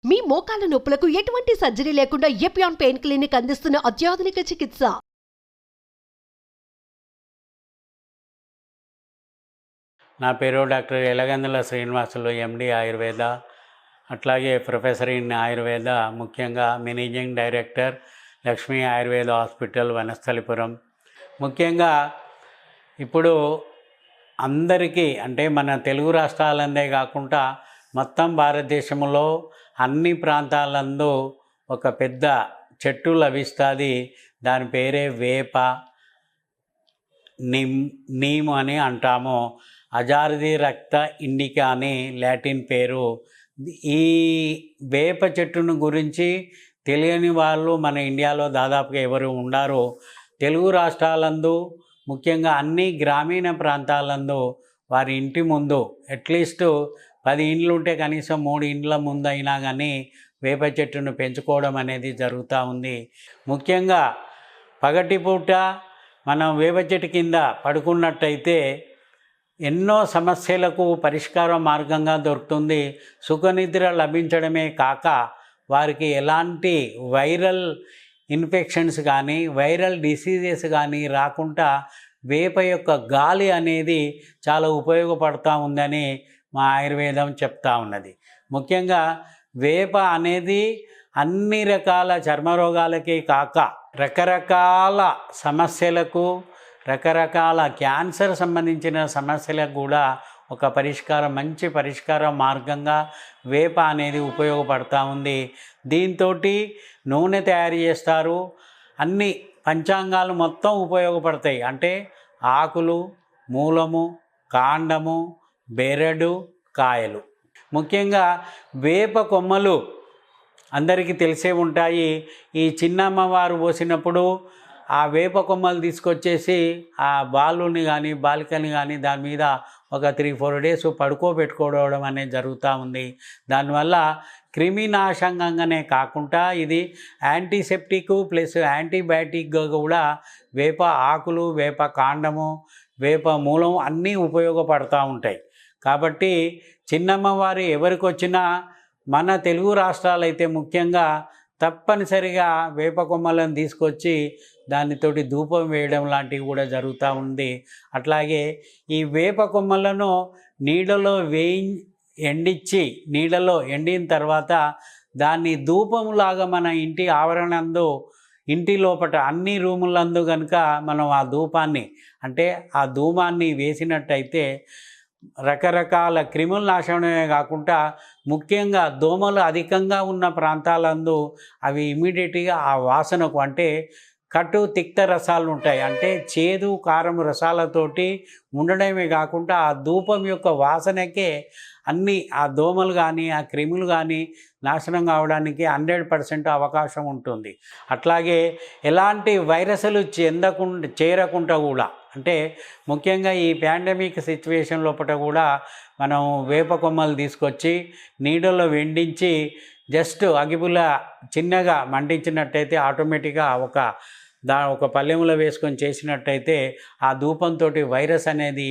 మీ మోకాల నొప్పులకు ఎటువంటి సర్జరీ లేకుండా ఎపియాన్ పెయిన్ క్లినిక్ అందిస్తున్న అత్యాధునిక చికిత్స. నా పేరు డాక్టర్ ఎలగందుల శ్రీనివాసులు, ఎండి ఆయుర్వేద, అట్లాగే ప్రొఫెసర్ ఇన్ ఆయుర్వేద, ముఖ్యంగా managing director Lakshmi Ayurveda hospital, Vanasthalipuram. ముఖ్యంగా ఇప్పుడు అందరికీ అంటే మన తెలుగు రాష్ట్రాలందే కాకుండా మొత్తం భారతదేశంలో అన్ని ప్రాంతాలందు ఒక పెద్ద చెట్టు లభిస్తుంది. దాని పేరే వేప, నీమ్ అని అంటాము. అజార్ది రక్త ఇండికా అని లాటిన్ పేరు. ఈ వేప చెట్టును గురించి తెలియని వాళ్ళు మన ఇండియాలో దాదాపుగా ఎవరు ఉండరు. తెలుగు రాష్ట్రాలందు ముఖ్యంగా అన్ని గ్రామీణ ప్రాంతాలందు వారి ఇంటి ముందు అట్లీస్ట్ 10 ఇండ్లు ఉంటే కనీసం 3 ఇండ్ల ముందు అయినా కానీ వేప చెట్టును పెంచుకోవడం అనేది జరుగుతూ ఉంది. ముఖ్యంగా పగటిపూట మనం వేప చెట్టు కింద పడుకున్నట్టయితే ఎన్నో సమస్యలకు పరిష్కార మార్గంగా దొరుకుతుంది. సుఖనిద్ర లభించడమే కాక వారికి ఎలాంటి వైరల్ ఇన్ఫెక్షన్స్ కానీ వైరల్ డిసీజెస్ కానీ రాకుండా వేప యొక్క గాలి అనేది చాలా ఉపయోగపడుతూ ఉందని మా ఆయుర్వేదం చెప్తా ఉన్నది. ముఖ్యంగా వేప అనేది అన్ని రకాల చర్మరోగాలకే కాక రకరకాల సమస్యలకు, రకరకాల క్యాన్సర్ సంబంధించిన సమస్యలకు కూడా ఒక మంచి పరిష్కార మార్గంగా వేప అనేది ఉపయోగపడుతూ ఉంది. దీంతో నూనె తయారు చేస్తారు. అన్ని పంచాంగాలు మొత్తం ఉపయోగపడతాయి. అంటే ఆకులు, మూలము, కాండము, బెరడు, కాయలు. ముఖ్యంగా వేప కొమ్మలు అందరికీ తెలిసే ఉంటాయి. ఈ చిన్నమ్మవారు పోసినప్పుడు ఆ వేప కొమ్మలు తీసుకొచ్చేసి ఆ బాలుని కానీ బాలికని కానీ దాని మీద ఒక 3-4 డేస్ పడుకోబెట్టుకోవడం అనేది జరుగుతూ ఉంది. దానివల్ల క్రిమినాశకంగానే కాకుండా ఇది యాంటీసెప్టిక్ ప్లస్ యాంటీబయాటిక్గా కూడా వేప ఆకులు, వేప కాండము, వేప మూలం అన్నీ ఉపయోగపడుతూ ఉంటాయి. కాబట్టి చిన్నమ్మవారు ఎవరికి వచ్చినా మన తెలుగు రాష్ట్రాలైతే ముఖ్యంగా తప్పనిసరిగా వేప కొమ్మలను తీసుకొచ్చి దానితోటి ధూపం వేయడం లాంటివి కూడా జరుగుతూ ఉంది. అట్లాగే ఈ వేప కొమ్మలను నీడలో నీడలో ఎండిన తర్వాత దాన్ని ధూపంలాగా మన ఇంటి ఆవరణందు, ఇంటి లోపల అన్ని రూములందు కనుక మనం ఆ ధూపాన్ని అంటే ఆ ధూమాన్ని వేసినట్టయితే రకరకాల క్రిముల నాశనమే కాకుండా ముఖ్యంగా దోమలు అధికంగా ఉన్న ప్రాంతాలందు అవి ఇమీడియట్గా ఆ వాసనకు అంటే కటు తిక్త రసాలు ఉంటాయి. అంటే చేదు కారం రసాలతోటి ఉండడమే కాకుండా ఆ ధూపం యొక్క వాసనకే అన్నీ ఆ దోమలు కానీ ఆ క్రిములు కానీ నాశనం కావడానికి 100% అవకాశం ఉంటుంది. అట్లాగే ఎలాంటి వైరస్లు చేరకుండా కూడా అంటే ముఖ్యంగా ఈ పాండమిక్ సిచ్యువేషన్ లోపల కూడా మనం వేప కొమ్మలు తీసుకొచ్చి నీడలో వెండించి జస్ట్ అగిపుల చిన్నగా మండించినట్టయితే ఆటోమేటిక్గా ఒక పల్లెములో వేసుకొని చేసినట్టయితే ఆ ధూపంతో వైరస్ అనేది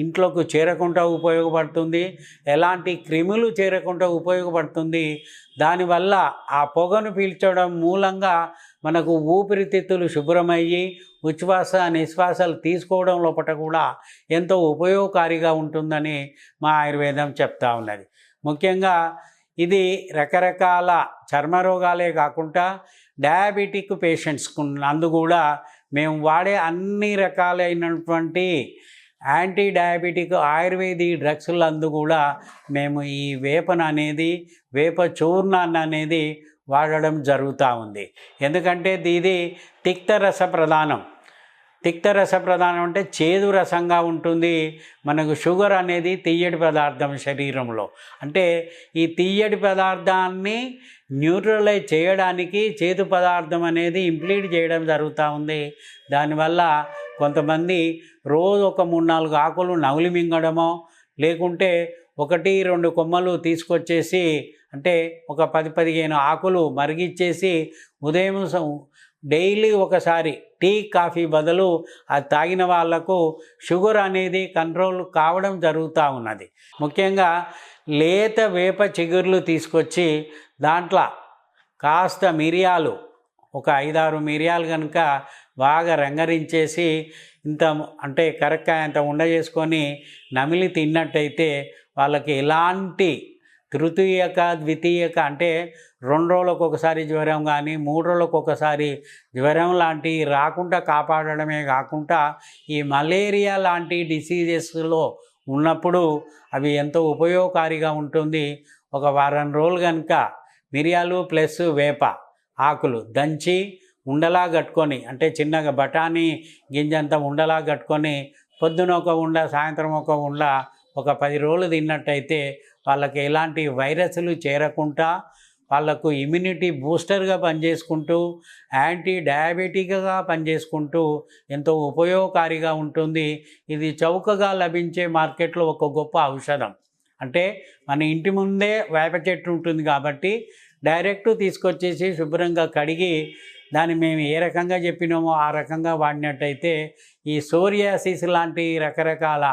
ఇంట్లోకి చేరకుండా ఉపయోగపడుతుంది. ఎలాంటి క్రిములు చేరకుండా ఉపయోగపడుతుంది. దానివల్ల ఆ పొగను పీల్చడం మూలంగా మనకు ఊపిరితిత్తులు శుభ్రమయ్యి ఉచ్ఛ్వాస నిశ్వాసాలు తీసుకోవడం లోపల కూడా ఎంతో ఉపయోగకారిగా ఉంటుందని మా ఆయుర్వేదం చెప్తా ఉన్నది. ముఖ్యంగా ఇది రకరకాల చర్మరోగాలే కాకుండా డయాబెటిక్ పేషెంట్స్కు అందు కూడా మేము వాడే అన్ని రకాలైనటువంటి యాంటీ డయాబెటిక్ ఆయుర్వేదిక్ డ్రగ్స్లందు కూడా మేము ఈ వేప చూర్ణాన్ని అనేది వాడడం జరుగుతూ ఉంది. ఎందుకంటే ఇది తిక్తరస ప్రధానం అంటే చేదు రసంగా ఉంటుంది. మనకు షుగర్ అనేది తియ్యటి పదార్థం శరీరంలో. అంటే ఈ తియ్యటి పదార్థాన్ని న్యూట్రలైజ్ చేయడానికి చేదు పదార్థం అనేది ఇంప్లీట్ చేయడం జరుగుతూ ఉంది. దానివల్ల కొంతమంది రోజు ఒక 3-4 ఆకులు నమిలి మింగడమో లేకుంటే 1-2 కొమ్మలు తీసుకొచ్చేసి అంటే ఒక 10-15 ఆకులు మరిగిచ్చేసి ఉదయం డైలీ ఒకసారి టీ కాఫీ బదులు అది తాగిన వాళ్లకు షుగర్ అనేది కంట్రోల్ కావడం జరుగుతూ ఉన్నది. ముఖ్యంగా లేత వేప చిగుర్లు తీసుకొచ్చి దాంట్లో కాస్త మిరియాలు, ఒక 5-6 మిరియాలు కనుక బాగా రంగరించేసి ఇంత అంటే కరక్కాయ అంత ఉండ చేసుకొని నమిలి తిన్నట్టయితే వాళ్ళకి ఎలాంటి తృతీయక ద్వితీయక అంటే 2 రోజులకు ఒకసారి జ్వరం కానీ 3 రోజులకు ఒకసారి జ్వరం లాంటివి రాకుండా కాపాడడమే కాకుండా ఈ మలేరియా లాంటి డిసీజెస్లో ఉన్నప్పుడు అవి ఎంతో ఉపయోగకారిగా ఉంటుంది. ఒక వారం రోజులు కనుక మిరియాలు ప్లస్ వేప ఆకులు దంచి ఉండలా కట్టుకొని, అంటే చిన్నగా బఠానీ గింజంతా ఉండలా కట్టుకొని పొద్దున ఒక ఉండ సాయంత్రం ఒక ఉండ ఒక 10 రోజులు తిన్నట్టయితే వాళ్ళకి ఎలాంటి వైరస్లు చేరకుండా వాళ్ళకు ఇమ్యూనిటీ బూస్టర్గా పనిచేసుకుంటూ యాంటీ డయాబెటిక్గా పనిచేసుకుంటూ ఎంతో ఉపయోగకారిగా ఉంటుంది. ఇది చౌకగా లభించే మార్కెట్లో ఒక గొప్ప ఔషధం. అంటే మన ఇంటి ముందే వేప చెట్టు ఉంటుంది కాబట్టి డైరెక్ట్ తీసుకొచ్చేసి శుభ్రంగా కడిగి దాన్ని మేము ఏ రకంగా చెప్పినామో ఆ రకంగా వాడినట్టయితే ఈ సోరియాసిస్ లాంటి రకరకాల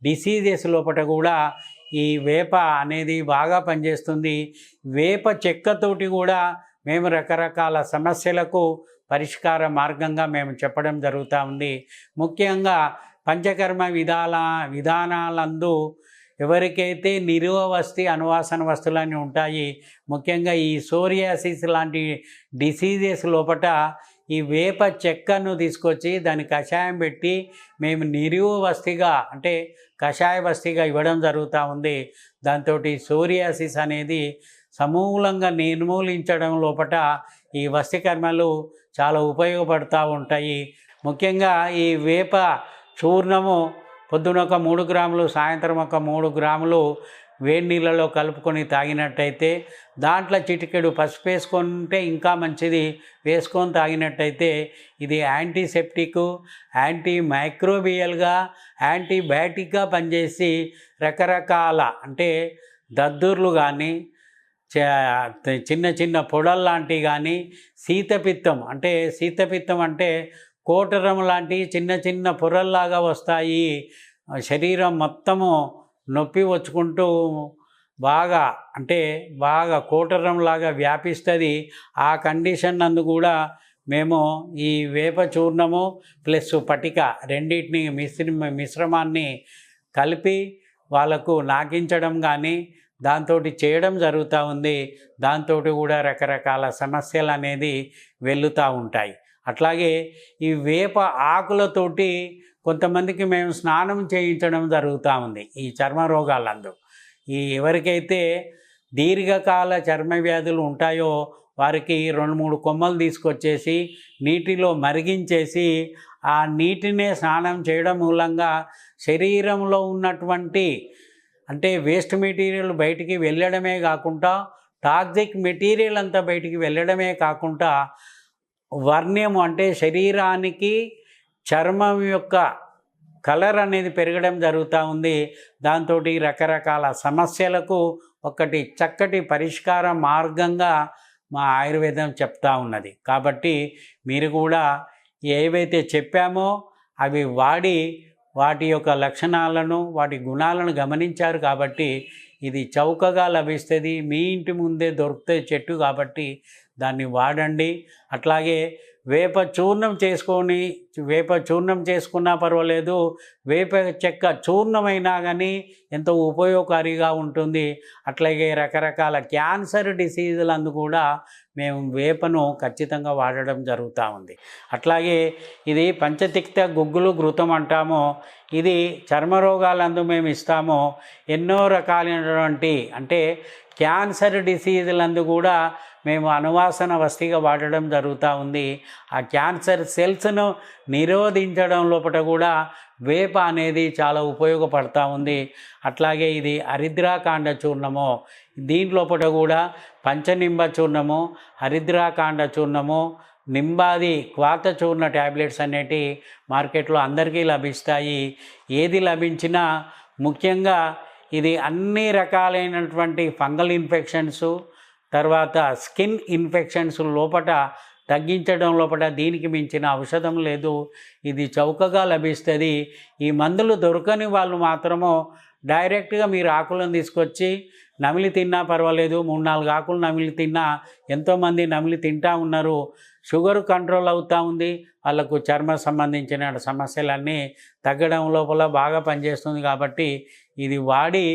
డిసీజెస్ లోపల కూడా ఈ వేప అనేది బాగా పనిచేస్తుంది. వేప చెక్కతోటి కూడా మేము రకరకాల సమస్యలకు పరిష్కార మార్గంగా మేము చెప్పడం జరుగుతూ ఉంది. ముఖ్యంగా పంచకర్మ విధానాలందు ఎవరికైతే నిరువవస్థి అనువాసన వస్తువులన్నీ ఉంటాయి, ముఖ్యంగా ఈ సోరియాసిస్ లాంటి డిసీజెస్ లోపల ఈ వేప చెక్కను తీసుకొచ్చి దాన్ని కషాయం పెట్టి మేము నిరువవస్థిగా అంటే కషాయ వస్థిగా ఇవ్వడం జరుగుతూ ఉంది. దాంతో సోరియాసిస్ అనేది సమూలంగా నిర్మూలించడం లోపల ఈ వస్థికర్మలు చాలా ఉపయోగపడుతూ ఉంటాయి. ముఖ్యంగా ఈ వేప చూర్ణము పొద్దున ఒక 3 గ్రాములు సాయంత్రం ఒక 3 గ్రాములు వేడి నీళ్ళలో కలుపుకొని తాగినట్టయితే దాంట్లో చిటికెడు పసుపు వేసుకుంటే ఇంకా మంచిది, వేసుకొని తాగినట్టయితే ఇది యాంటీసెప్టిక్, యాంటీ మైక్రోబియల్గా, యాంటీబయాటిక్గా పనిచేసి రకరకాల అంటే దద్దుర్లు కానీ చిన్న చిన్న పొడలు లాంటివి కానీ శీతపిత్తం అంటే కోటరం లాంటి చిన్న చిన్న పొరల్లాగా వస్తాయి, శరీరం మొత్తము నొప్పి వచ్చుకుంటూ బాగా కోటరంలాగా వ్యాపిస్తుంది. ఆ కండిషన్ నందు కూడా మేము ఈ వేప చూర్ణము ప్లస్ పటిక రెండింటిని మిశ్రమాన్ని కలిపి వాళ్ళకు నాకించడం కానీ దాంతో చేయడం జరుగుతూ ఉంది. దాంతో కూడా రకరకాల సమస్యలు అనేది వెళ్తూ ఉంటాయి. అట్లాగే ఈ వేప ఆకులతోటి కొంతమందికి మేము స్నానం చేయించడం జరుగుతూ ఉంది. ఈ చర్మ రోగాలందు ఎవరికైతే దీర్ఘకాల చర్మ వ్యాధులు ఉంటాయో వారికి 2-3 కొమ్మలు తీసుకొచ్చేసి నీటిలో మరిగించేసి ఆ నీటినే స్నానం చేయడం మూలంగా శరీరంలో ఉన్నటువంటి అంటే వేస్ట్ మెటీరియల్ బయటికి వెళ్ళడమే కాకుండా టాక్సిక్ మెటీరియల్ అంతా బయటికి వెళ్ళడమే కాకుండా వర్ణ్యము అంటే శరీరానికి చర్మం యొక్క కలర్ అనేది పెరగడం జరుగుతూ ఉంది. దాంతో రకరకాల సమస్యలకు ఒకటి చక్కటి పరిష్కార మార్గంగా మా ఆయుర్వేదం చెప్తా ఉన్నది. కాబట్టి మీరు కూడా ఏవైతే చెప్పామో అవి వాడి వాటి యొక్క లక్షణాలను వాటి గుణాలను గమనించారు కాబట్టి ఇది చౌకగా లభిస్తుంది. మీ ఇంటి ముందే దొరికితే చెట్టు కాబట్టి దాన్ని వాడండి. అట్లాగే వేప చూర్ణం చేసుకున్నా పర్వాలేదు, వేప చెక్క చూర్ణమైనా కానీ ఎంతో ఉపయోగకారిగా ఉంటుంది. అట్లాగే రకరకాల క్యాన్సర్ డిసీజులందు కూడా మేము వేపను ఖచ్చితంగా వాడడం జరుగుతూ ఉంది. అట్లాగే ఇది పంచతిక్త గుగ్గులు ఘృతం అంటాము. ఇది చర్మరోగాలందు మేము ఇస్తాము. ఎన్నో రకాలైనటువంటి అంటే క్యాన్సర్ డిసీజులందు కూడా మేము అనువాసన వస్థిగా వాడడం జరుగుతూ ఉంది. ఆ క్యాన్సర్ సెల్స్ను నిరోధించడం లోపల కూడా వేప అనేది చాలా ఉపయోగపడుతూ ఉంది. అట్లాగే ఇది హరిద్రాకాండ చూర్ణము, దీంట్లోపల కూడా పంచనింబ చూర్ణము, హరిద్రాకాండ చూర్ణము, నింబాది క్వాత చూర్ణ ట్యాబ్లెట్స్ అనేటి మార్కెట్లో అందరికీ లభిస్తాయి. ఏది లభించినా ముఖ్యంగా ఇది అన్ని రకాలైనటువంటి ఫంగల్ ఇన్ఫెక్షన్స్ తర్వాత స్కిన్ ఇన్ఫెక్షన్స్ లోపల తగ్గించడం లోపల దీనికి మించిన ఔషధం లేదు. ఇది చౌకగా లభిస్తుంది. ఈ మందులు దొరకని వాళ్ళు మాత్రము డైరెక్ట్గా మీరు ఆకులను తీసుకొచ్చి నమిలి తిన్నా పర్వాలేదు, 3-4 ఆకులు నమిలి తిన్నా, ఎంతోమంది నమిలి తింటా ఉన్నారు, షుగర్ కంట్రోల్ అవుతూ ఉంది, వాళ్ళకు చర్మ సంబంధించిన సమస్యలన్నీ తగ్గడం లోపల బాగా పనిచేస్తుంది. కాబట్టి ఇది వాడి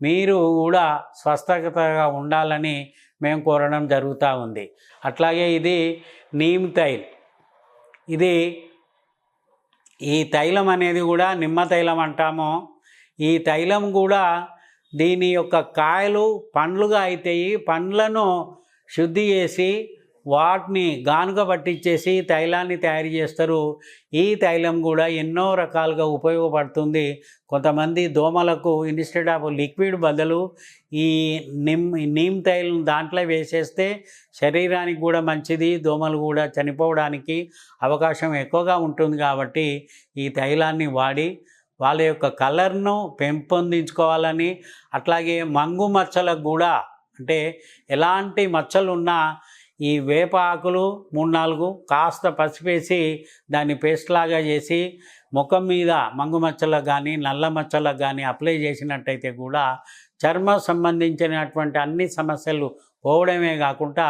మీరు కూడా స్వస్థతగా ఉండాలని మేము కోరడం జరుగుతూ ఉంది. అట్లాగే ఇది నీమ్ తైల్. ఇది ఈ తైలం అనేది కూడా నిమ్మ తైలం అంటాము. ఈ తైలం కూడా దీని యొక్క కాయలు పండ్లుగా అవుతాయి. పండ్లను శుద్ధి చేసి వాటిని గానుగ పట్టించేసి తైలాన్ని తయారు చేస్తారు. ఈ తైలం కూడా ఎన్నో రకాలుగా ఉపయోగపడుతుంది. కొంతమంది దోమలకు ఇన్స్టెడ్ ఆఫ్ లిక్విడ్ బదులు ఈ నీమ్ తైలం దాంట్లో వేసేస్తే శరీరానికి కూడా మంచిది, దోమలు కూడా చనిపోవడానికి అవకాశం ఎక్కువగా ఉంటుంది. కాబట్టి ఈ తైలాన్ని వాడి వాళ్ళ యొక్క కలర్ను పెంపొందించుకోవాలని, అట్లాగే మంగు మచ్చలకు కూడా, అంటే ఎలాంటి మచ్చలు ఉన్నా ఈ వేప ఆకులు 3-4 కాస్త పసిపేసి దాన్ని పేస్ట్ లాగా చేసి ముఖం మీద మంగు మచ్చలకు కానీ నల్ల మచ్చలకు కానీ అప్లై చేసినట్టయితే కూడా చర్మ సంబంధించినటువంటి అన్ని సమస్యలు పోవడమే కాకుండా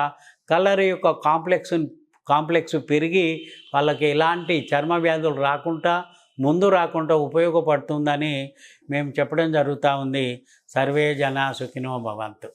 కలర్ యొక్క కాంప్లెక్స్ పెరిగి వాళ్ళకి ఎలాంటి చర్మ వ్యాధులు రాకుండా ఉపయోగపడుతుందని మేము చెప్పడం జరుగుతూ ఉంది. సర్వే జన సుఖినో భవంతు.